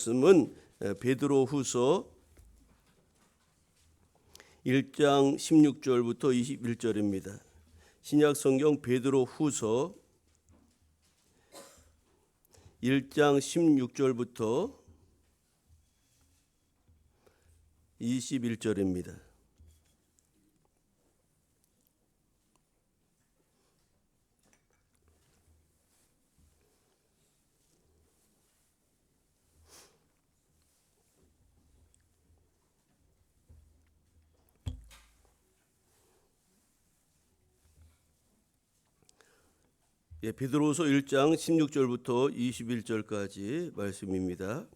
말씀은 베드로후서 1장 16절부터 21절입니다. 신약성경 베드로후서 1장 16절부터 21절입니다. 베드로후서 1장 16절부터 21절까지 말씀입니다.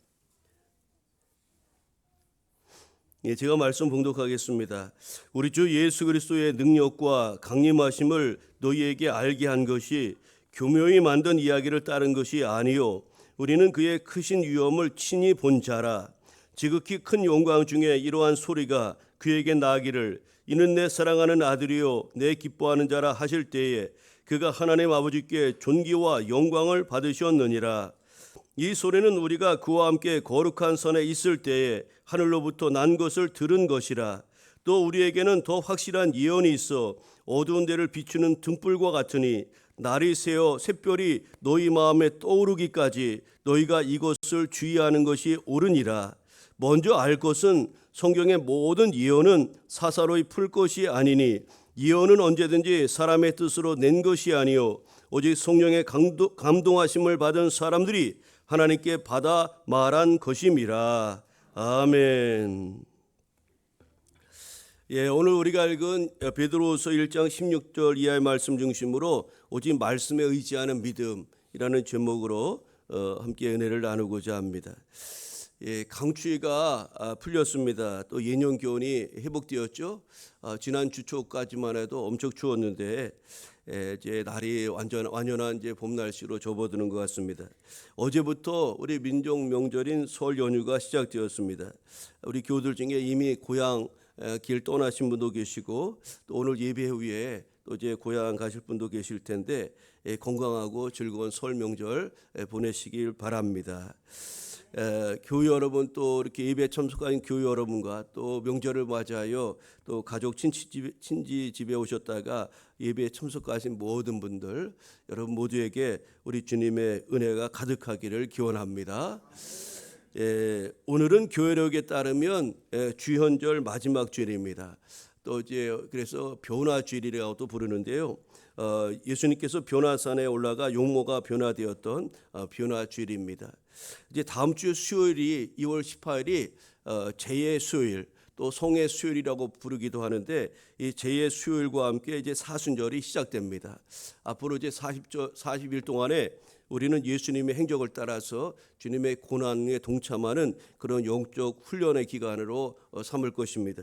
제가 말씀 봉독하겠습니다. 우리 주 예수 그리스도의 능력과 강림하심을 너희에게 알게 한 것이 교묘히 만든 이야기를 따른 것이 아니요 우리는 그의 크신 위엄을 친히 본 자라. 지극히 큰 영광 중에 이러한 소리가 그에게 나기를 이는 내 사랑하는 아들이요 내 기뻐하는 자라 하실 때에 그가 하나님 아버지께 존귀와 영광을 받으셨느니라. 이 소리는 우리가 그와 함께 거룩한 산에 있을 때에 하늘로부터 난 것을 들은 것이라. 또 우리에게는 더 확실한 예언이 있어 어두운 데를 비추는 등불과 같으니 날이 새어 샛별이 너희 마음에 떠오르기까지 너희가 이것을 주의하는 것이 옳으니라. 먼저 알 것은 성경의 모든 예언은 사사로이 풀 것이 아니니 예언은 언제든지 사람의 뜻으로 낸 것이 아니요 오직 성령의 감동하심을 받은 사람들이 하나님께 받아 말한 것임이라. 아멘. 오늘 우리가 읽은 베드로후서 1장 16절 이하의 말씀 중심으로 오직 말씀에 의지하는 믿음이라는 제목으로 함께 은혜를 나누고자 합니다. 강추위가 풀렸습니다. 또 예년 기온이 회복되었죠. 지난 주 초까지만 해도 엄청 추웠는데 이제 날이 완연한 이제 봄 날씨로 접어드는 것 같습니다. 어제부터 우리 민족 명절인 설 연휴가 시작되었습니다. 우리 교우들 중에 이미 고향 길 떠나신 분도 계시고 또 오늘 예배 후에 또 이제 고향 가실 분도 계실 텐데 건강하고 즐거운 설 명절 보내시길 바랍니다. 교회 여러분 또 이렇게 예배 참석하신 교회 여러분과 또 명절을 맞이하여 또 가족 친지 집에 오셨다가 예배에 참석하신 모든 분들 여러분 모두에게 우리 주님의 은혜가 가득하기를 기원합니다. 오늘은 교회력에 따르면 주현절 마지막 주일입니다. 또 이제 그래서 변화주일이라고 또 부르는데요. 예수님께서 변화산에 올라가 용모가 변화되었던 변화주일입니다. 이제 다음 주 수요일이 2월 18일이 제의 수요일 또 성의 수요일이라고 부르기도 하는데 이 제의 수요일과 함께 이제 사순절이 시작됩니다. 앞으로 이제 40일 동안에 우리는 예수님의 행적을 따라서 주님의 고난에 동참하는 그런 영적 훈련의 기간으로 삼을 것입니다.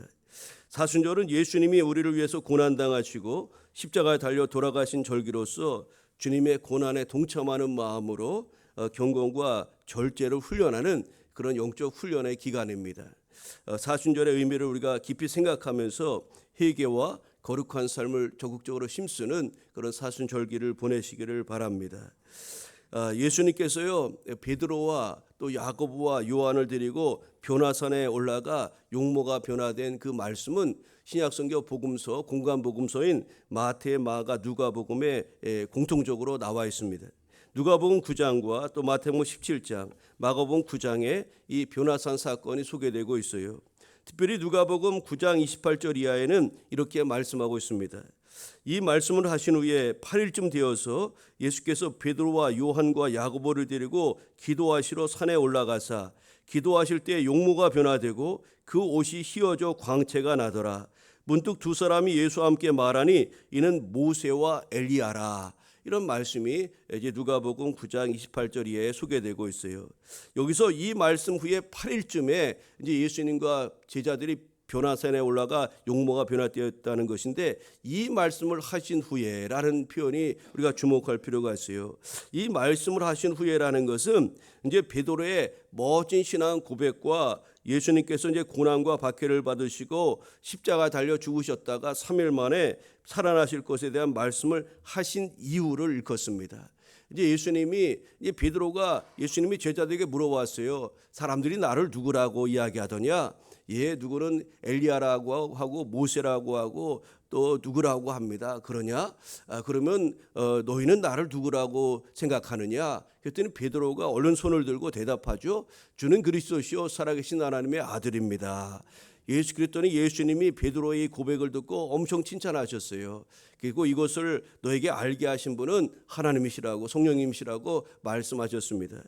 사순절은 예수님이 우리를 위해서 고난당하시고 십자가에 달려 돌아가신 절기로서 주님의 고난에 동참하는 마음으로 경건과 절제를 훈련하는 그런 영적 훈련의 기간입니다. 사순절의 의미를 우리가 깊이 생각하면서 회개와 거룩한 삶을 적극적으로 힘쓰는 그런 사순절기를 보내시기를 바랍니다. 예수님께서요 베드로와 또 야고보와 요한을 데리고 변화산에 올라가 용모가 변화된 그 말씀은 신약성경 복음서 공간 복음서인 마태, 마가, 누가복음에 공통적으로 나와 있습니다. 누가복음 9장과 또 마태복음 17장, 마가복음 9장에 이 변화산 사건이 소개되고 있어요. 특별히 누가복음 9장 28절 이하에는 이렇게 말씀하고 있습니다. 이 말씀을 하신 후에 8일쯤 되어서 예수께서 베드로와 요한과 야고보를 데리고 기도하시러 산에 올라가사 기도하실 때 용모가 변화되고 그 옷이 휘어져 광채가 나더라. 문득 두 사람이 예수와 함께 말하니 이는 모세와 엘리야라. 이런 말씀이 이제 누가복음 9장 28절 이하에 소개되고 있어요. 여기서 이 말씀 후에 8일쯤에 이제 예수님과 제자들이 변화산에 올라가 용모가 변화되었다는 것인데 이 말씀을 하신 후에라는 표현이 우리가 주목할 필요가 있어요. 이 말씀을 하신 후에라는 것은 이제 베드로의 멋진 신앙 고백과 예수님께서 이제 고난과 박해를 받으시고 십자가 달려 죽으셨다가 3일 만에 살아나실 것에 대한 말씀을 하신 이유를 일컫습니다. 이제 예수님이 이제 베드로가 예수님이 제자들에게 물어봤어요. 사람들이 나를 누구라고 이야기하더냐? 예, 누구는 엘리야라고 하고 모세라고 하고 또 누구라고 합니다. 그러냐? 그러면 너희는 나를 누구라고 생각하느냐? 그랬더니 베드로가 얼른 손을 들고 대답하죠. 주는 그리스도시요 살아계신 하나님의 아들입니다. 예수 그랬더니 예수님이 베드로의 고백을 듣고 엄청 칭찬하셨어요. 그리고 이것을 너에게 알게 하신 분은 하나님이시라고 성령님이시라고 말씀하셨습니다.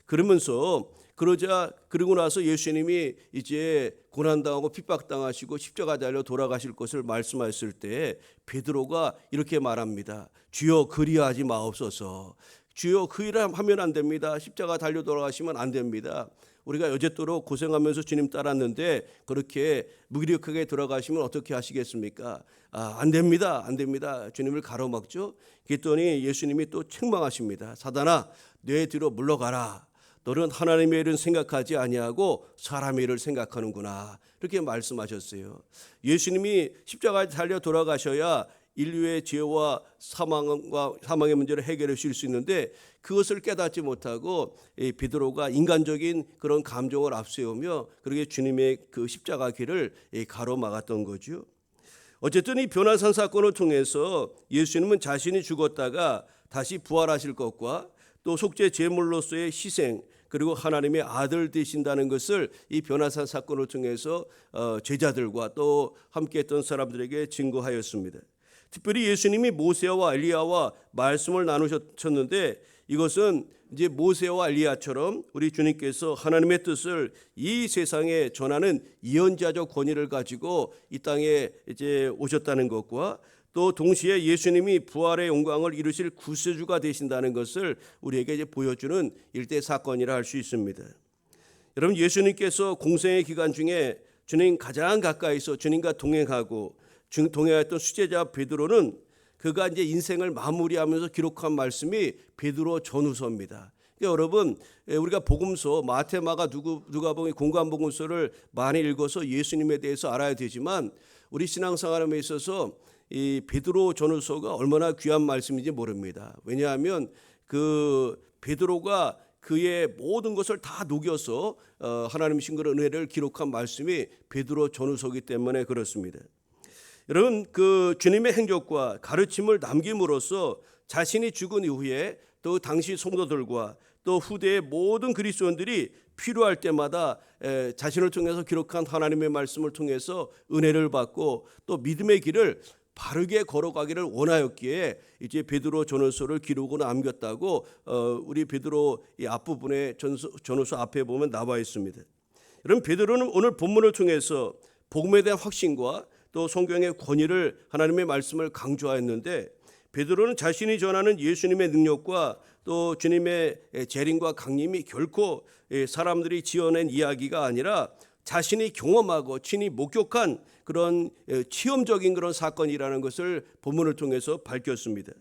그러고 나서 예수님이 이제 고난당하고 핍박당하시고 십자가 달려 돌아가실 것을 말씀하셨을 때 베드로가 이렇게 말합니다. 주여 그리하지 마옵소서. 주여 그 일을 하면 안 됩니다. 십자가 달려 돌아가시면 안 됩니다. 우리가 여제도록 고생하면서 주님 따랐는데 그렇게 무기력하게 돌아가시면 어떻게 하시겠습니까? 안 됩니다. 안 됩니다. 주님을 가로막죠. 그랬더니 예수님이 또 책망하십니다. 사단아, 내 뒤로 물러가라. 너는 하나님의 일은 생각하지 아니하고 사람의 일을 생각하는구나. 이렇게 말씀하셨어요. 예수님이 십자가에 달려 돌아가셔야 인류의 죄와 사망의 문제를 해결해 주실 수 있는데 그것을 깨닫지 못하고 베드로가 인간적인 그런 감정을 앞세우며 그렇게 주님의 그 십자가 길을 가로막았던 거죠. 어쨌든 이 변화산 사건을 통해서 예수님은 자신이 죽었다가 다시 부활하실 것과 또 속죄 제물로서의 희생 그리고 하나님의 아들 되신다는 것을 이 변화산 사건을 통해서 제자들과 또 함께했던 사람들에게 증거하였습니다. 특별히 예수님이 모세와 엘리야와 말씀을 나누셨는데 이것은 이제 모세와 엘리야처럼 우리 주님께서 하나님의 뜻을 이 세상에 전하는 예언자적 권위를 가지고 이 땅에 이제 오셨다는 것과 또 동시에 예수님이 부활의 영광을 이루실 구세주가 되신다는 것을 우리에게 이제 보여주는 일대 사건이라 할 수 있습니다. 여러분 예수님께서 공생의 기간 중에 주님 가장 가까이서 주님과 동행하고 동행했던 수제자 베드로는 그가 이제 인생을 마무리하면서 기록한 말씀이 베드로 전후서입니다. 그러니까 여러분 우리가 복음서 마태, 마가, 누가복음, 공관복음서를 많이 읽어서 예수님에 대해서 알아야 되지만 우리 신앙생활에 있어서 이 베드로 전후서가 얼마나 귀한 말씀인지 모릅니다. 왜냐하면 그 베드로가 그의 모든 것을 다 녹여서 하나님 신 그런 은혜를 기록한 말씀이 베드로 전후서이기 때문에 그렇습니다. 여러분 그 주님의 행적과 가르침을 남김으로써 자신이 죽은 이후에 또 당시 성도들과 또 후대의 모든 그리스도인들이 필요할 때마다 자신을 통해서 기록한 하나님의 말씀을 통해서 은혜를 받고 또 믿음의 길을 바르게 걸어가기를 원하였기에 이제 베드로 전후서를 기록으로 남겼다고 우리 베드로 이 앞부분에 전후서 앞에 보면 나와 있습니다. 여러분 베드로는 오늘 본문을 통해서 복음에 대한 확신과 또 성경의 권위를 하나님의 말씀을 강조하였는데 베드로는 자신이 전하는 예수님의 능력과 또 주님의 재림과 강림이 결코 사람들이 지어낸 이야기가 아니라 자신이 경험하고 친히 목격한 그런 체험적인 그런 사건이라는 것을 본문을 통해서 밝혔습니다.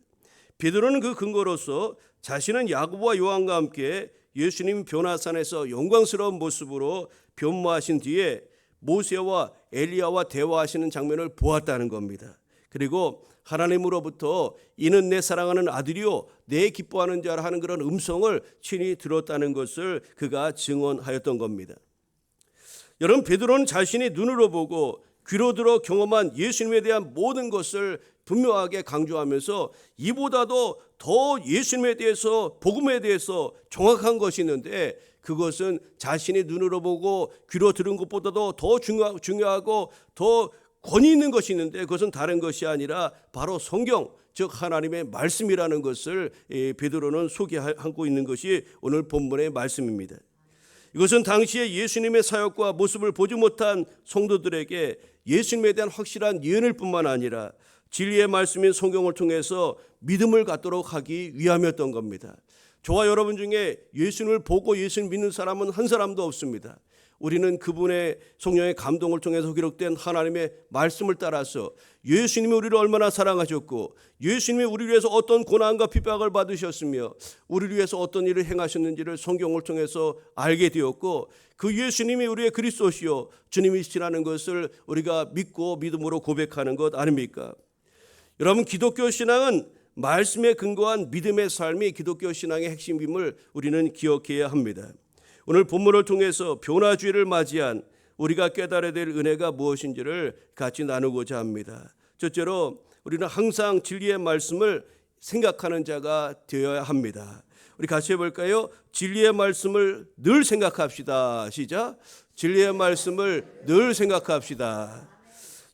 베드로는 그 근거로서 자신은 야고보와 요한과 함께 예수님 변화산에서 영광스러운 모습으로 변모하신 뒤에 모세와 엘리야와 대화하시는 장면을 보았다는 겁니다. 그리고 하나님으로부터 이는 내 사랑하는 아들이요 내 기뻐하는 자라 하는 그런 음성을 친히 들었다는 것을 그가 증언하였던 겁니다. 여러분 베드로는 자신이 눈으로 보고 귀로 들어 경험한 예수님에 대한 모든 것을 분명하게 강조하면서 이보다도 더 예수님에 대해서 복음에 대해서 정확한 것이 있는데 그것은 자신이 눈으로 보고 귀로 들은 것보다도 더 중요하고 더 권위 있는 것이 있는데 그것은 다른 것이 아니라 바로 성경 즉 하나님의 말씀이라는 것을 베드로는 소개하고 있는 것이 오늘 본문의 말씀입니다. 이것은 당시에 예수님의 사역과 모습을 보지 못한 성도들에게 예수님에 대한 확실한 예언일 뿐만 아니라 진리의 말씀인 성경을 통해서 믿음을 갖도록 하기 위함이었던 겁니다. 저와 여러분 중에 예수님을 보고 예수님 믿는 사람은 한 사람도 없습니다. 우리는 그분의 성령의 감동을 통해서 기록된 하나님의 말씀을 따라서 예수님이 우리를 얼마나 사랑하셨고 예수님이 우리를 위해서 어떤 고난과 핍박을 받으셨으며 우리를 위해서 어떤 일을 행하셨는지를 성경을 통해서 알게 되었고 그 예수님이 우리의 그리스도시요 주님이시라는 것을 우리가 믿고 믿음으로 고백하는 것 아닙니까? 여러분 기독교 신앙은 말씀에 근거한 믿음의 삶이 기독교 신앙의 핵심임을 우리는 기억해야 합니다. 오늘 본문을 통해서 변화주의를 맞이한 우리가 깨달아야 될 은혜가 무엇인지를 같이 나누고자 합니다. 첫째로 우리는 항상 진리의 말씀을 생각하는 자가 되어야 합니다. 우리 같이 해볼까요? 진리의 말씀을 늘 생각합시다. 시작. 진리의 말씀을 늘 생각합시다.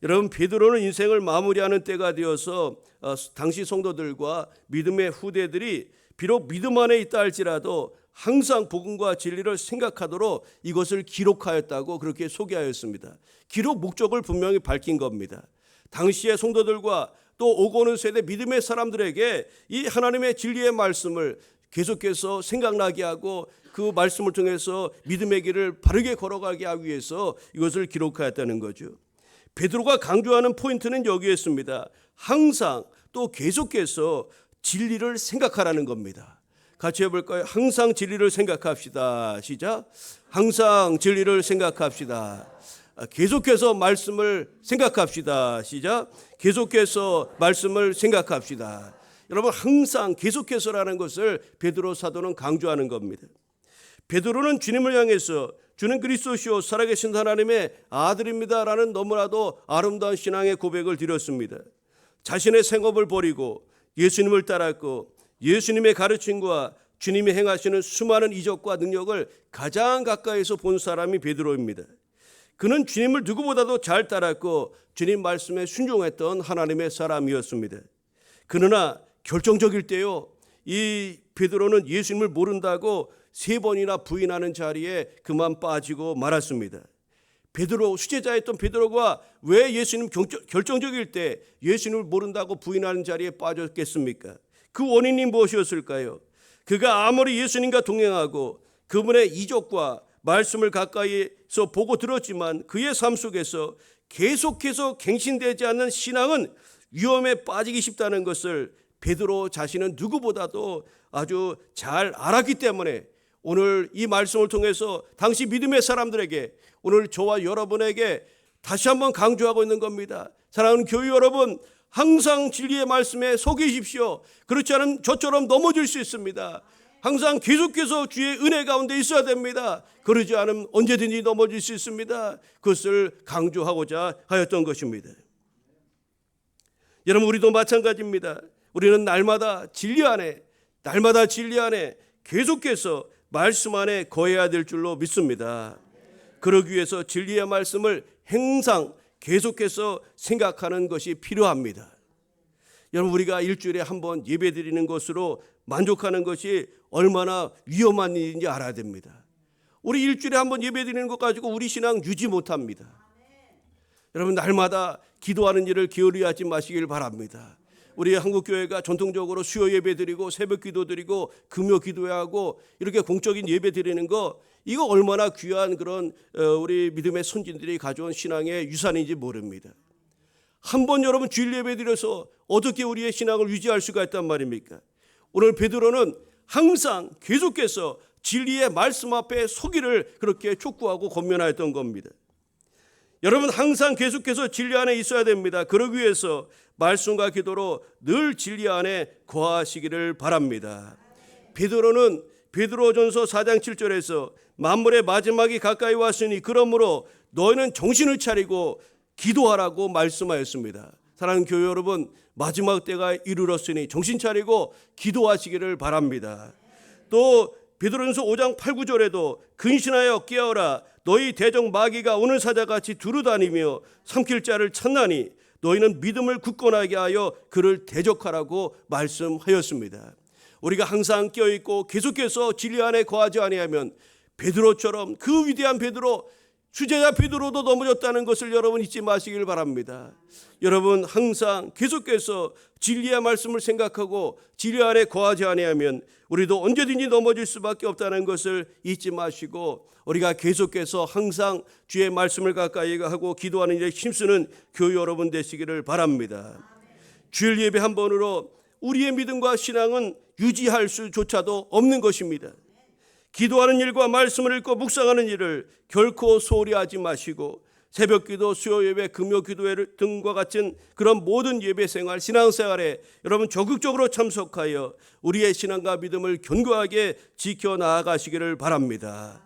여러분, 베드로는 인생을 마무리하는 때가 되어서 당시 성도들과 믿음의 후대들이 비록 믿음 안에 있다 할지라도 항상 복음과 진리를 생각하도록 이것을 기록하였다고 그렇게 소개하였습니다. 기록 목적을 분명히 밝힌 겁니다. 당시의 성도들과 또 오고 오는 세대 믿음의 사람들에게 이 하나님의 진리의 말씀을 계속해서 생각나게 하고 그 말씀을 통해서 믿음의 길을 바르게 걸어가게 하기 위해서 이것을 기록하였다는 거죠. 베드로가 강조하는 포인트는 여기에 있습니다. 항상 또 계속해서 진리를 생각하라는 겁니다. 같이 해볼까요? 항상 진리를 생각합시다. 시작. 항상 진리를 생각합시다. 계속해서 말씀을 생각합시다. 시작. 계속해서 말씀을 생각합시다. 여러분, 항상 계속해서라는 것을 베드로 사도는 강조하는 겁니다. 베드로는 주님을 향해서 주는 그리스도시요 살아계신 하나님의 아들입니다라는 너무나도 아름다운 신앙의 고백을 드렸습니다. 자신의 생업을 버리고 예수님을 따랐고 예수님의 가르침과 주님이 행하시는 수많은 이적과 능력을 가장 가까이서 본 사람이 베드로입니다. 그는 주님을 누구보다도 잘 따랐고 주님 말씀에 순종했던 하나님의 사람이었습니다. 그러나 결정적일 때요, 이 베드로는 예수님을 모른다고 3번이나 부인하는 자리에 그만 빠지고 말았습니다. 베드로, 수제자였던 베드로가 왜 예수님 결정적일 때 예수님을 모른다고 부인하는 자리에 빠졌겠습니까? 그 원인이 무엇이었을까요? 그가 아무리 예수님과 동행하고 그분의 이적과 말씀을 가까이서 보고 들었지만 그의 삶 속에서 계속해서 갱신되지 않는 신앙은 위험에 빠지기 쉽다는 것을 베드로 자신은 누구보다도 아주 잘 알았기 때문에 오늘 이 말씀을 통해서 당시 믿음의 사람들에게, 오늘 저와 여러분에게 다시 한번 강조하고 있는 겁니다. 사랑하는 교회 여러분, 항상 진리의 말씀에 서 계십시오. 그렇지 않으면 저처럼 넘어질 수 있습니다. 항상 계속해서 주의 은혜 가운데 있어야 됩니다. 그러지 않으면 언제든지 넘어질 수 있습니다. 그것을 강조하고자 하였던 것입니다. 여러분, 우리도 마찬가지입니다. 우리는 날마다 진리 안에 계속해서 말씀 안에 거해야 될 줄로 믿습니다. 그러기 위해서 진리의 말씀을 항상 계속해서 생각하는 것이 필요합니다. 여러분, 우리가 일주일에 한 번 예배 드리는 것으로 만족하는 것이 얼마나 위험한 일인지 알아야 됩니다. 우리 일주일에 한 번 예배 드리는 것 가지고 우리 신앙 유지 못합니다. 여러분, 날마다 기도하는 일을 게으르하지 마시길 바랍니다. 우리 한국교회가 전통적으로 수요 예배 드리고 새벽 기도 드리고 금요 기도하고 이렇게 공적인 예배 드리는 거, 이거 얼마나 귀한 그런 우리 믿음의 선진들이 가져온 신앙의 유산인지 모릅니다. 한번 여러분 주일 예배 드려서 어떻게 우리의 신앙을 유지할 수가 있단 말입니까? 오늘 베드로는 항상 계속해서 진리의 말씀 앞에 서기를 그렇게 촉구하고 권면하였던 겁니다. 여러분, 항상 계속해서 진리 안에 있어야 됩니다. 그러기 위해서 말씀과 기도로 늘 진리 안에 거하시기를 바랍니다. 베드로는 베드로전서 4장 7절에서 만물의 마지막이 가까이 왔으니 그러므로 너희는 정신을 차리고 기도하라고 말씀하였습니다. 사랑하는 교회 여러분, 마지막 때가 이르렀으니 정신 차리고 기도하시기를 바랍니다. 또 베드로전서 5장 8, 9절에도 근신하여 깨어라, 너희 대적 마귀가 오는 사자같이 두루다니며 삼킬 자를 찾나니 너희는 믿음을 굳건하게 하여 그를 대적하라고 말씀하였습니다. 우리가 항상 깨어있고 계속해서 진리 안에 거하지 아니하면 베드로처럼, 그 위대한 베드로, 수제자 베드로도 넘어졌다는 것을 여러분 잊지 마시길 바랍니다. 여러분, 항상 계속해서 진리의 말씀을 생각하고 진리 안에 거하지 아니하면 우리도 언제든지 넘어질 수밖에 없다는 것을 잊지 마시고, 우리가 계속해서 항상 주의 말씀을 가까이 하고 기도하는 일에 힘쓰는 교회 여러분 되시기를 바랍니다. 주일 예배 한 번으로 우리의 믿음과 신앙은 유지할 수조차도 없는 것입니다. 기도하는 일과 말씀을 읽고 묵상하는 일을 결코 소홀히 하지 마시고 새벽기도, 수요예배, 금요기도 등과 같은 그런 모든 예배생활, 신앙생활에 여러분 적극적으로 참석하여 우리의 신앙과 믿음을 견고하게 지켜나가시기를 바랍니다.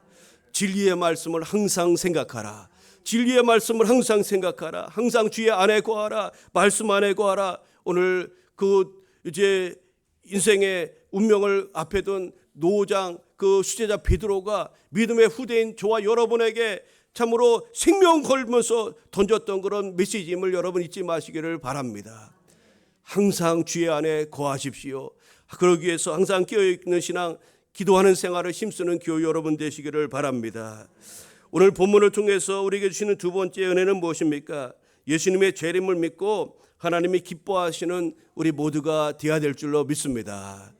진리의 말씀을 항상 생각하라. 진리의 말씀을 항상 생각하라. 항상 주의 안에 거하라. 말씀 안에 거하라. 오늘 이제 인생의 운명을 앞에 둔 노장 수제자 베드로가 믿음의 후대인 저와 여러분에게 참으로 생명 걸면서 던졌던 그런 메시지임을 여러분 잊지 마시기를 바랍니다. 항상 주의 안에 거하십시오. 그러기 위해서 항상 깨어있는 신앙, 기도하는 생활을 힘쓰는 교회 여러분 되시기를 바랍니다. 오늘 본문을 통해서 우리에게 주시는 두 번째 은혜는 무엇입니까? 예수님의 재림을 믿고 하나님이 기뻐하시는 우리 모두가 되어야 될 줄로 믿습니다.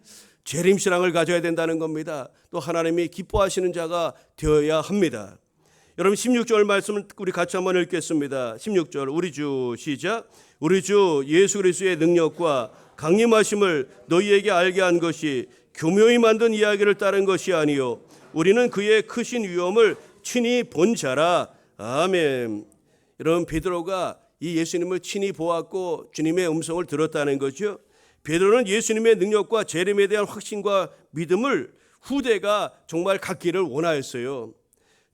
재림 신앙을 가져야 된다는 겁니다. 또 하나님이 기뻐하시는 자가 되어야 합니다. 여러분 16절 말씀을 우리 같이 한번 읽겠습니다. 16절 우리 주 시작. 우리 주 예수 그리스도의 능력과 강림하심을 너희에게 알게 한 것이 교묘히 만든 이야기를 따른 것이 아니요 우리는 그의 크신 위엄을 친히 본 자라. 아멘. 여러분 베드로가 이 예수님을 친히 보았고 주님의 음성을 들었다는 거죠. 베드로는 예수님의 능력과 재림에 대한 확신과 믿음을 후대가 정말 갖기를 원하였어요.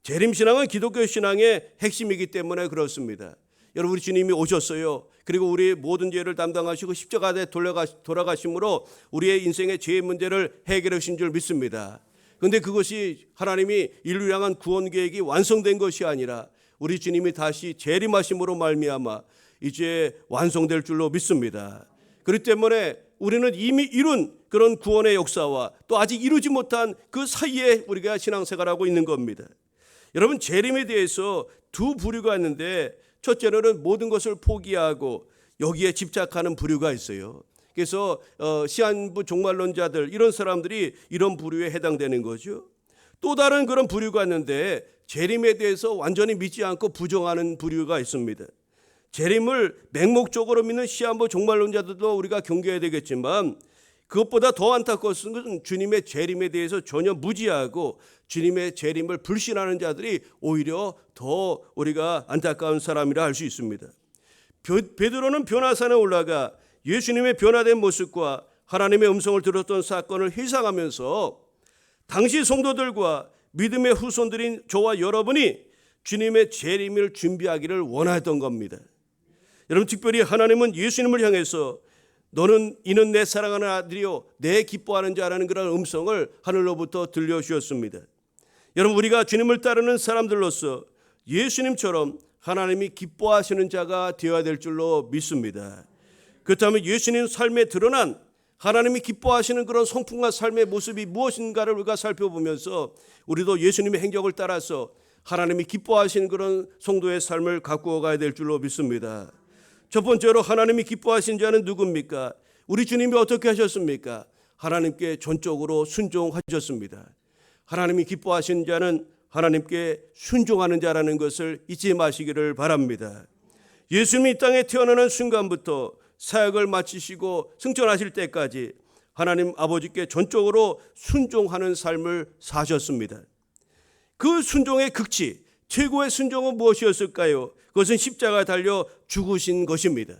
재림신앙은 기독교 신앙의 핵심이기 때문에 그렇습니다. 여러분 우리 주님이 오셨어요. 그리고 우리의 모든 죄를 담당하시고 십자가에 돌아가심으로 우리의 인생의 죄의 문제를 해결해 주신 줄 믿습니다. 그런데 그것이 하나님이 인류를 향한 구원 계획이 완성된 것이 아니라 우리 주님이 다시 재림하심으로 말미암아 이제 완성될 줄로 믿습니다. 그렇기 때문에 우리는 이미 이룬 그런 구원의 역사와 또 아직 이루지 못한 그 사이에 우리가 신앙생활하고 있는 겁니다. 여러분 재림에 대해서 두 부류가 있는데 첫째로는 모든 것을 포기하고 여기에 집착하는 부류가 있어요. 그래서 시한부 종말론자들 이런 사람들이 이런 부류에 해당되는 거죠. 또 다른 그런 부류가 있는데 재림에 대해서 완전히 믿지 않고 부정하는 부류가 있습니다. 재림을 맹목적으로 믿는 시한부 종말론자들도 우리가 경계해야 되겠지만 그것보다 더 안타까운 것은 주님의 재림에 대해서 전혀 무지하고 주님의 재림을 불신하는 자들이 오히려 더 우리가 안타까운 사람이라 할 수 있습니다. 베드로는 변화산에 올라가 예수님의 변화된 모습과 하나님의 음성을 들었던 사건을 회상하면서 당시 성도들과 믿음의 후손들인 저와 여러분이 주님의 재림을 준비하기를 원하였던 겁니다. 여러분 특별히 하나님은 예수님을 향해서 이는 내 사랑하는 아들이요 내 기뻐하는 자라는 그런 음성을 하늘로부터 들려주셨습니다. 여러분 우리가 주님을 따르는 사람들로서 예수님처럼 하나님이 기뻐하시는 자가 되어야 될 줄로 믿습니다. 그렇다면 예수님 삶에 드러난 하나님이 기뻐하시는 그런 성품과 삶의 모습이 무엇인가를 우리가 살펴보면서 우리도 예수님의 행적을 따라서 하나님이 기뻐하시는 그런 성도의 삶을 가꾸어 가야 될 줄로 믿습니다. 첫 번째로 하나님이 기뻐하신 자는 누굽니까? 우리 주님이 어떻게 하셨습니까? 하나님께 전적으로 순종하셨습니다. 하나님이 기뻐하신 자는 하나님께 순종하는 자라는 것을 잊지 마시기를 바랍니다. 예수님이 이 땅에 태어나는 순간부터 사역을 마치시고 승천하실 때까지 하나님 아버지께 전적으로 순종하는 삶을 사셨습니다. 그 순종의 극치, 최고의 순종은 무엇이었을까요? 그것은 십자가에 달려 죽으신 것입니다.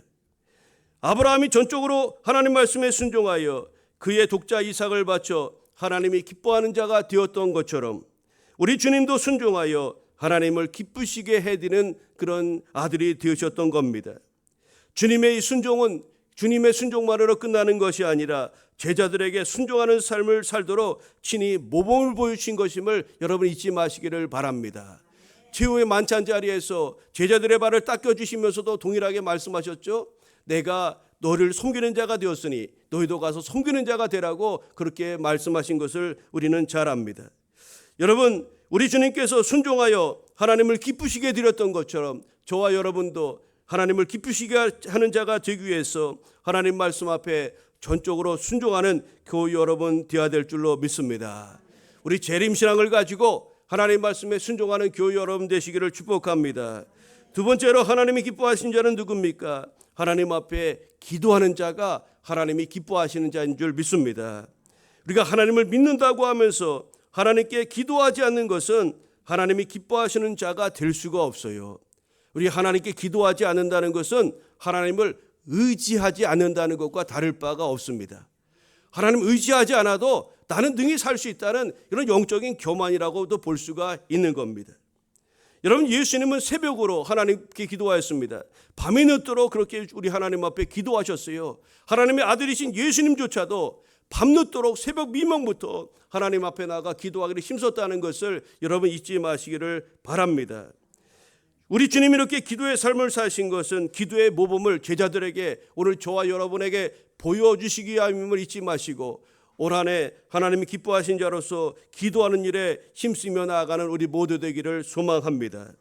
아브라함이 전적으로 하나님 말씀에 순종하여 그의 독자 이삭을 바쳐 하나님이 기뻐하는 자가 되었던 것처럼 우리 주님도 순종하여 하나님을 기쁘시게 해드리는 그런 아들이 되셨던 겁니다. 주님의 이 순종은 주님의 순종만으로 끝나는 것이 아니라 제자들에게 순종하는 삶을 살도록 친히 모범을 보여주신 것임을 여러분 잊지 마시기를 바랍니다. 최후의 만찬 자리에서 제자들의 발을 닦여주시면서도 동일하게 말씀하셨죠. 내가 너를 섬기는 자가 되었으니 너희도 가서 섬기는 자가 되라고 그렇게 말씀하신 것을 우리는 잘 압니다. 여러분 우리 주님께서 순종하여 하나님을 기쁘시게 드렸던 것처럼 저와 여러분도 하나님을 기쁘시게 하는 자가 되기 위해서 하나님 말씀 앞에 전적으로 순종하는 교회 여러분 되어야 될 줄로 믿습니다. 우리 재림신앙을 가지고 하나님 말씀에 순종하는 교회 여러분 되시기를 축복합니다. 두 번째로 하나님이 기뻐하신 자는 누굽니까? 하나님 앞에 기도하는 자가 하나님이 기뻐하시는 자인 줄 믿습니다. 우리가 하나님을 믿는다고 하면서 하나님께 기도하지 않는 것은 하나님이 기뻐하시는 자가 될 수가 없어요. 우리 하나님께 기도하지 않는다는 것은 하나님을 의지하지 않는다는 것과 다를 바가 없습니다. 하나님 의지하지 않아도 나는 능히 살 수 있다는 이런 영적인 교만이라고도 볼 수가 있는 겁니다. 여러분, 예수님은 새벽으로 하나님께 기도하였습니다. 밤이 늦도록 그렇게 우리 하나님 앞에 기도하셨어요. 하나님의 아들이신 예수님조차도 밤늦도록 새벽 미명부터 하나님 앞에 나가 기도하기를 힘썼다는 것을 여러분 잊지 마시기를 바랍니다. 우리 주님이 이렇게 기도의 삶을 사신 것은 기도의 모범을 제자들에게, 오늘 저와 여러분에게 보여주시기 위함임을 잊지 마시고 올 한 해 하나님이 기뻐하신 자로서 기도하는 일에 힘쓰며 나아가는 우리 모두 되기를 소망합니다.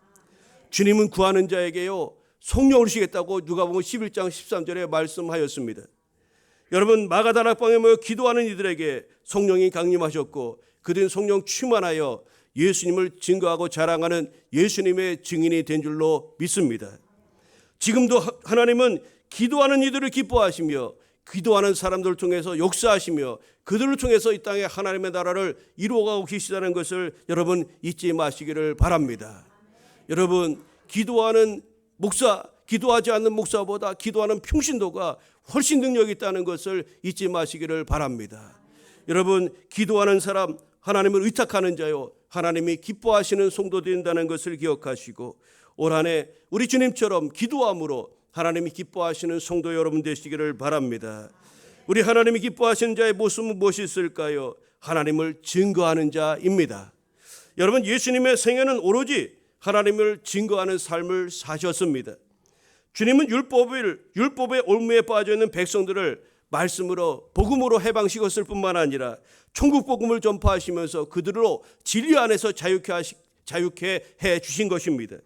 주님은 구하는 자에게요 성령을 주시겠다고 누가복음 11장 13절에 말씀하였습니다. 여러분, 마가다락방에 모여 기도하는 이들에게 성령이 강림하셨고 그들은 성령 충만하여 예수님을 증거하고 자랑하는 예수님의 증인이 된 줄로 믿습니다. 지금도 하나님은 기도하는 이들을 기뻐하시며 기도하는 사람들을 통해서 역사하시며 그들을 통해서 이 땅에 하나님의 나라를 이루어가고 계시다는 것을 여러분 잊지 마시기를 바랍니다. 여러분, 기도하는 목사, 기도하지 않는 목사보다 기도하는 평신도가 훨씬 능력이 있다는 것을 잊지 마시기를 바랍니다. 여러분, 기도하는 사람, 하나님을 의탁하는 자요 하나님이 기뻐하시는 성도 된다는 것을 기억하시고 올 한 해 우리 주님처럼 기도함으로 하나님이 기뻐하시는 성도 여러분 되시기를 바랍니다. 우리 하나님이 기뻐하시는 자의 모습은 무엇이 있을까요? 하나님을 증거하는 자입니다. 여러분, 예수님의 생애는 오로지 하나님을 증거하는 삶을 사셨습니다. 주님은 율법의 올무에 빠져있는 백성들을 말씀으로 복음으로 해방시켰을 뿐만 아니라 천국 복음을 전파하시면서 그들로 진리 안에서 자유케 해 주신 것입니다.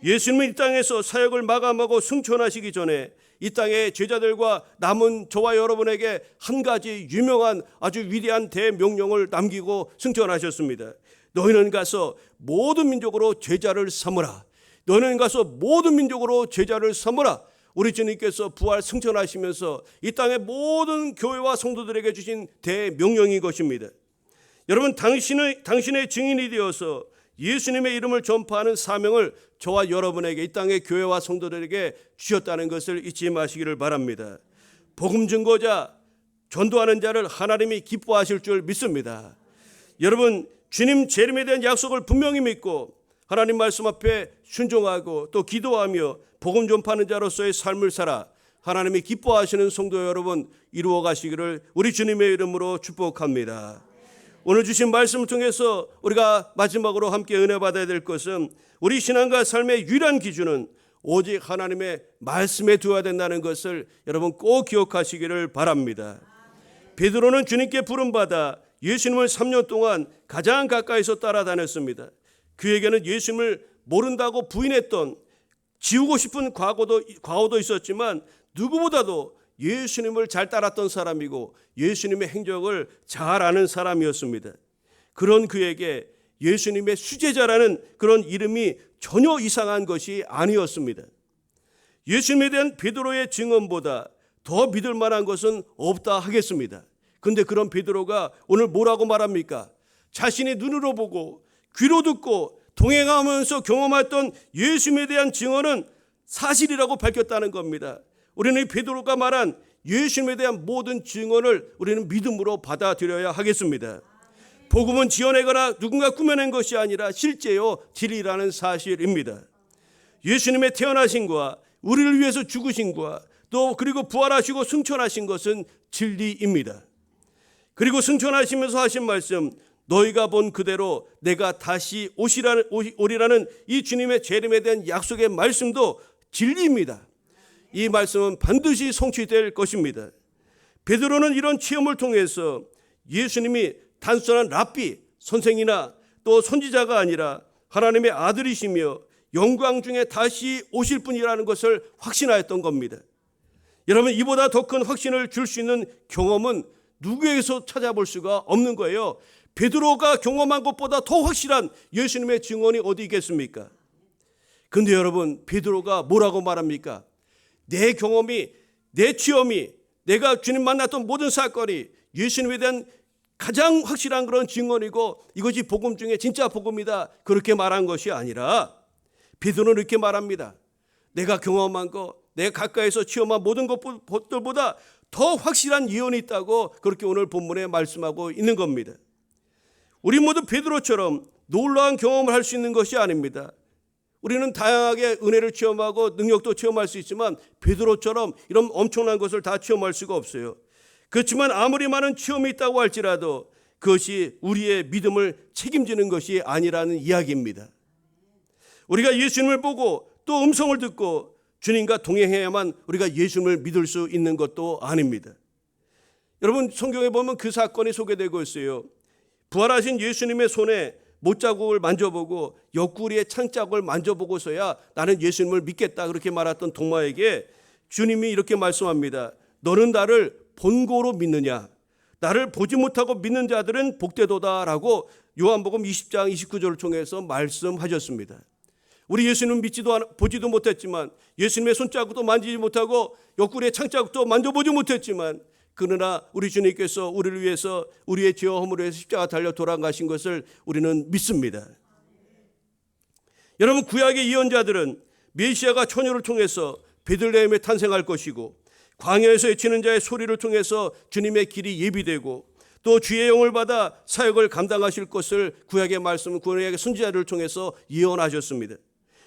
예수님은 이 땅에서 사역을 마감하고 승천하시기 전에 이 땅의 제자들과 남은 저와 여러분에게 한 가지 유명한 아주 위대한 대명령을 남기고 승천하셨습니다. 너희는 가서 모든 민족으로 제자를 삼으라. 너희는 가서 모든 민족으로 제자를 삼으라. 우리 주님께서 부활 승천하시면서 이 땅의 모든 교회와 성도들에게 주신 대명령인 것입니다. 여러분, 당신의 증인이 되어서 예수님의 이름을 전파하는 사명을 저와 여러분에게 이 땅의 교회와 성도들에게 주셨다는 것을 잊지 마시기를 바랍니다. 복음 증거자, 전도하는 자를 하나님이 기뻐하실 줄 믿습니다. 여러분, 주님 재림에 대한 약속을 분명히 믿고 하나님 말씀 앞에 순종하고 또 기도하며 복음 전파하는 자로서의 삶을 살아 하나님이 기뻐하시는 성도 여러분 이루어 가시기를 우리 주님의 이름으로 축복합니다. 오늘 주신 말씀을 통해서 우리가 마지막으로 함께 은혜 받아야 될 것은 우리 신앙과 삶의 유일한 기준은 오직 하나님의 말씀에 두어야 된다는 것을 여러분 꼭 기억하시기를 바랍니다. 베드로는 주님께 부름받아 예수님을 3년 동안 가장 가까이서 따라다녔습니다. 그에게는 예수님을 모른다고 부인했던 지우고 싶은 과거도 있었지만 누구보다도 예수님을 잘 따랐던 사람이고 예수님의 행적을 잘 아는 사람이었습니다. 그런 그에게 예수님의 수제자라는 그런 이름이 전혀 이상한 것이 아니었습니다. 예수님에 대한 베드로의 증언보다 더 믿을 만한 것은 없다 하겠습니다. 그런데 그런 베드로가 오늘 뭐라고 말합니까? 자신이 눈으로 보고 귀로 듣고 동행하면서 경험했던 예수님에 대한 증언은 사실이라고 밝혔다는 겁니다. 우리는 베드로가 말한 예수님에 대한 모든 증언을 우리는 믿음으로 받아들여야 하겠습니다. 복음은 지어내거나 누군가 꾸며낸 것이 아니라 실제요 진리라는 사실입니다. 예수님의 태어나신과 우리를 위해서 죽으신과 또 그리고 부활하시고 승천하신 것은 진리입니다. 그리고 승천하시면서 하신 말씀, 너희가 본 그대로 내가 다시 오리라는 이 주님의 재림에 대한 약속의 말씀도 진리입니다. 이 말씀은 반드시 성취될 것입니다. 베드로는 이런 체험을 통해서 예수님이 단순한 랍비, 선생이나 또 선지자가 아니라 하나님의 아들이시며 영광 중에 다시 오실 분이라는 것을 확신하였던 겁니다. 여러분, 이보다 더 큰 확신을 줄 수 있는 경험은 누구에게서 찾아볼 수가 없는 거예요. 베드로가 경험한 것보다 더 확실한 예수님의 증언이 어디 있겠습니까? 그런데 여러분, 베드로가 뭐라고 말합니까? 내 경험이, 내 체험이, 내가 주님 만났던 모든 사건이 예수님에 대한 가장 확실한 그런 증언이고 이것이 복음 중에 진짜 복음이다, 그렇게 말한 것이 아니라 베드로는 이렇게 말합니다. 내가 경험한 것, 내가 가까이서 체험한 모든 것들보다 더 확실한 예언이 있다고 그렇게 오늘 본문에 말씀하고 있는 겁니다. 우리 모두 베드로처럼 놀라운 경험을 할 수 있는 것이 아닙니다. 우리는 다양하게 은혜를 체험하고 능력도 체험할 수 있지만 베드로처럼 이런 엄청난 것을 다 체험할 수가 없어요. 그렇지만 아무리 많은 체험이 있다고 할지라도 그것이 우리의 믿음을 책임지는 것이 아니라는 이야기입니다. 우리가 예수님을 보고 또 음성을 듣고 주님과 동행해야만 우리가 예수님을 믿을 수 있는 것도 아닙니다. 여러분, 성경에 보면 그 사건이 소개되고 있어요. 부활하신 예수님의 손에 못자국을 만져보고 옆구리의 창자국을 만져보고서야 나는 예수님을 믿겠다 그렇게 말했던 도마에게 주님이 이렇게 말씀합니다. 너는 나를 본고로 믿느냐? 나를 보지 못하고 믿는 자들은 복되도다라고 요한복음 20장 29절을 통해서 말씀하셨습니다. 우리 예수님 보지도 못했지만 예수님의 손자국도 만지지 못하고 옆구리의 창자국도 만져보지 못했지만 그러나 우리 주님께서 우리를 위해서 우리의 죄와 허물을 위해서 십자가 달려 돌아가신 것을 우리는 믿습니다. 여러분, 구약의 예언자들은 메시아가 처녀를 통해서 베들레헴에 탄생할 것이고 광야에서 외치는 자의 소리를 통해서 주님의 길이 예비되고 또 주의 영을 받아 사역을 감당하실 것을 구약의 말씀, 구약의 선지자를 통해서 예언하셨습니다.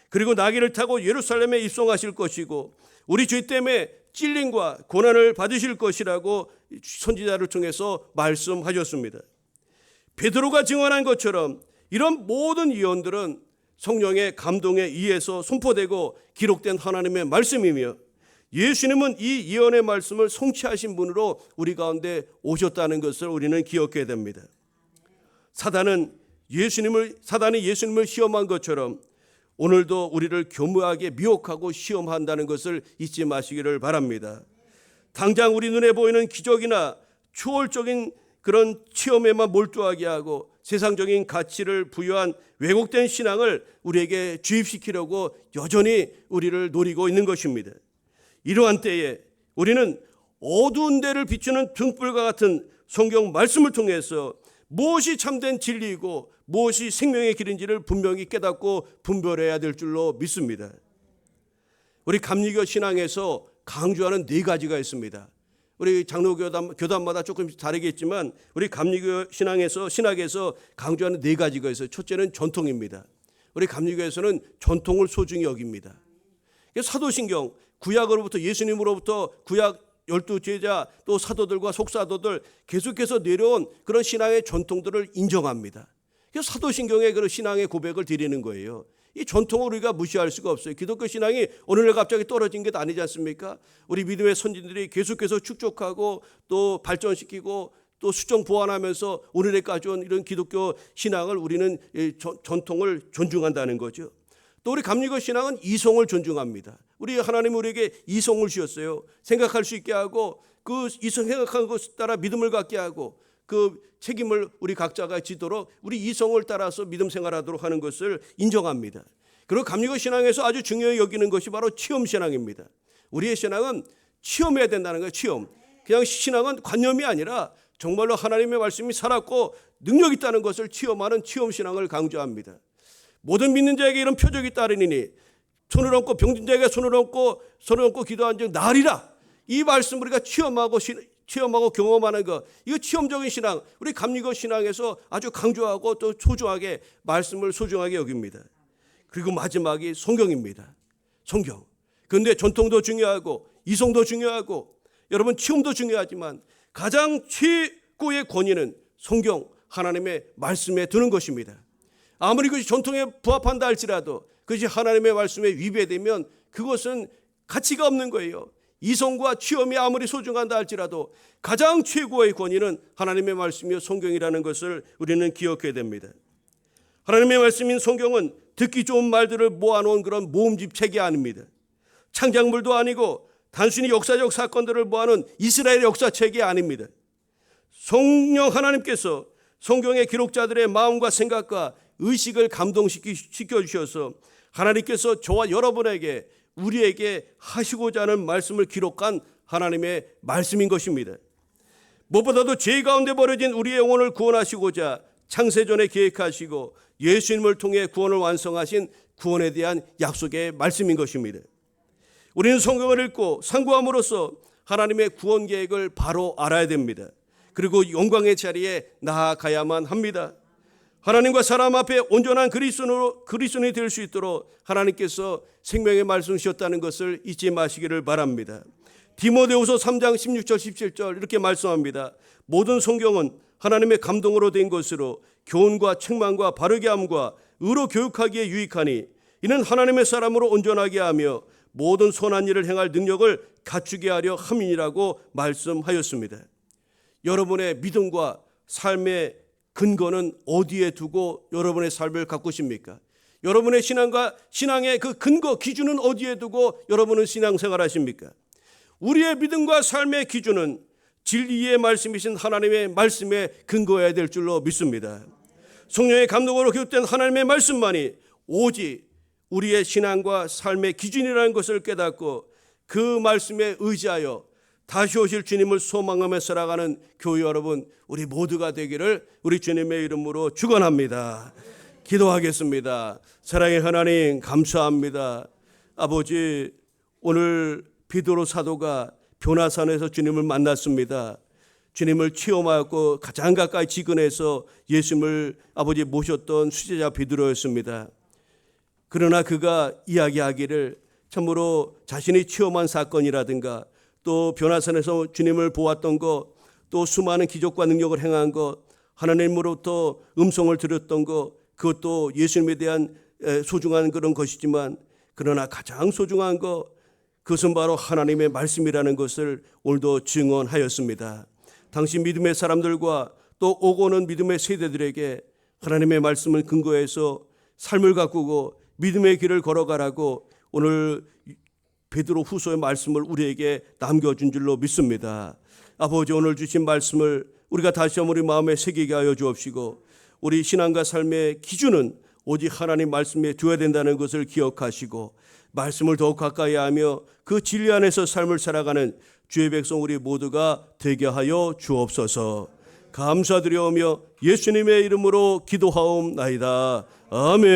그리고 나귀를 타고 예루살렘에 입성하실 것이고 우리 죄 때문에 찔림과 고난을 받으실 것이라고 선지자를 통해서 말씀하셨습니다. 베드로가 증언한 것처럼 이런 모든 예언들은 성령의 감동에 의해서 선포되고 기록된 하나님의 말씀이며 예수님은 이 예언의 말씀을 성취하신 분으로 우리 가운데 오셨다는 것을 우리는 기억해야 됩니다. 사단이 예수님을 시험한 것처럼 오늘도 우리를 교묘하게 미혹하고 시험한다는 것을 잊지 마시기를 바랍니다. 당장 우리 눈에 보이는 기적이나 초월적인 그런 체험에만 몰두하게 하고 세상적인 가치를 부여한 왜곡된 신앙을 우리에게 주입시키려고 여전히 우리를 노리고 있는 것입니다. 이러한 때에 우리는 어두운 데를 비추는 등불과 같은 성경 말씀을 통해서 무엇이 참된 진리이고 무엇이 생명의 길인지를 분명히 깨닫고 분별해야 될 줄로 믿습니다. 우리 감리교 신앙에서 강조하는 4가지가 있습니다. 우리 장로교단마다 조금 다르겠지만 우리 감리교 신학에서 강조하는 4가지가 있어요. 첫째는 전통입니다. 우리 감리교에서는 전통을 소중히 여깁니다. 사도신경, 구약으로부터 예수님으로부터 구약 12제자 또 사도들과 속사도들 계속해서 내려온 그런 신앙의 전통들을 인정합니다. 그래서 사도신경의 그런 신앙의 고백을 드리는 거예요. 이 전통을 우리가 무시할 수가 없어요. 기독교 신앙이 오늘날 갑자기 떨어진 게 아니지 않습니까? 우리 믿음의 선진들이 계속해서 축적하고 또 발전시키고 또 수정 보완하면서 오늘날까지 온 이런 기독교 신앙을 우리는 전통을 존중한다는 거죠. 또 우리 감리교 신앙은 이성을 존중합니다. 우리 하나님이 우리에게 이성을 주셨어요. 생각할 수 있게 하고 그 이성 생각하는 것에 따라 믿음을 갖게 하고 그 책임을 우리 각자가 지도록 우리 이성을 따라서 믿음 생활하도록 하는 것을 인정합니다. 그리고 감리교 신앙에서 아주 중요히 여기는 것이 바로 체험 신앙입니다. 우리의 신앙은 체험해야 된다는 거예요. 체험. 그냥 신앙은 관념이 아니라 정말로 하나님의 말씀이 살았고 능력 있다는 것을 체험하는 체험 신앙을 강조합니다. 모든 믿는 자에게 이런 표적이 따르니니 손을 얹고 병든 자에게 손을 얹고 기도한 즉 나으리라. 이 말씀 우리가 체험하고 경험하는 것, 이거 체험적인 신앙, 우리 감리교 신앙에서 아주 강조하고 또 소중하게 말씀을 소중하게 여깁니다. 그리고 마지막이 성경입니다. 성경. 그런데 전통도 중요하고 이성도 중요하고 여러분 체험도 중요하지만 가장 최고의 권위는 성경 하나님의 말씀에 두는 것입니다. 아무리 그것이 전통에 부합한다 할지라도 그것이 하나님의 말씀에 위배되면 그것은 가치가 없는 거예요. 이성과 체험이 아무리 소중한다 할지라도 가장 최고의 권위는 하나님의 말씀이요 성경이라는 것을 우리는 기억해야 됩니다. 하나님의 말씀인 성경은 듣기 좋은 말들을 모아놓은 그런 모음집 책이 아닙니다. 창작물도 아니고 단순히 역사적 사건들을 모아놓은 이스라엘 역사책이 아닙니다. 성령 하나님께서 성경의 기록자들의 마음과 생각과 의식을 감동시켜 주셔서 하나님께서 저와 여러분에게 우리에게 하시고자 하는 말씀을 기록한 하나님의 말씀인 것입니다. 무엇보다도 죄 가운데 버려진 우리의 영혼을 구원하시고자 창세전에 계획하시고 예수님을 통해 구원을 완성하신 구원에 대한 약속의 말씀인 것입니다. 우리는 성경을 읽고 상고함으로써 하나님의 구원 계획을 바로 알아야 됩니다. 그리고 영광의 자리에 나아가야만 합니다. 하나님과 사람 앞에 온전한 그리스도인이 될 수 있도록 하나님께서 생명의 말씀 주셨다는 것을 잊지 마시기를 바랍니다. 디모데후서 3장 16절 17절 이렇게 말씀합니다. 모든 성경은 하나님의 감동으로 된 것으로 교훈과 책망과 바르게 함과 의로 교육하기에 유익하니 이는 하나님의 사람으로 온전하게 하며 모든 선한 일을 행할 능력을 갖추게 하려 함이라고 말씀하였습니다. 여러분의 믿음과 삶의 근거는 어디에 두고 여러분의 삶을 가꾸십니까? 여러분의 신앙의 그 근거 기준은 어디에 두고 여러분은 신앙생활 하십니까? 우리의 믿음과 삶의 기준은 진리의 말씀이신 하나님의 말씀에 근거해야 될 줄로 믿습니다. 성령의 감동으로 교육된 하나님의 말씀만이 오직 우리의 신앙과 삶의 기준이라는 것을 깨닫고 그 말씀에 의지하여 다시 오실 주님을 소망하며 살아가는 교회 여러분, 우리 모두가 되기를 우리 주님의 이름으로 축원합니다. 기도하겠습니다. 사랑의 하나님 감사합니다. 아버지, 오늘 베드로 사도가 변화산에서 주님을 만났습니다. 주님을 체험하였고 가장 가까이 지근해서 예수님을 아버지 모셨던 수제자 베드로였습니다. 그러나 그가 이야기하기를 참으로 자신이 체험한 사건이라든가 또 변화산에서 주님을 보았던 것, 또 수많은 기적과 능력을 행한 것, 하나님으로부터 음성을 들었던 것, 그것도 예수님에 대한 소중한 그런 것이지만 그러나 가장 소중한 것, 그것은 바로 하나님의 말씀이라는 것을 오늘도 증언하였습니다. 당시 믿음의 사람들과 또 오고 오는 믿음의 세대들에게 하나님의 말씀을 근거해서 삶을 가꾸고 믿음의 길을 걸어가라고 오늘 베드로 후서의 말씀을 우리에게 남겨준 줄로 믿습니다. 아버지, 오늘 주신 말씀을 우리가 다시 한번 우리 마음에 새기게 하여 주옵시고 우리 신앙과 삶의 기준은 오직 하나님 말씀에 두어야 된다는 것을 기억하시고 말씀을 더욱 가까이 하며 그 진리 안에서 삶을 살아가는 주의 백성 우리 모두가 되게 하여 주옵소서. 감사드려오며 예수님의 이름으로 기도하옵나이다. 아멘.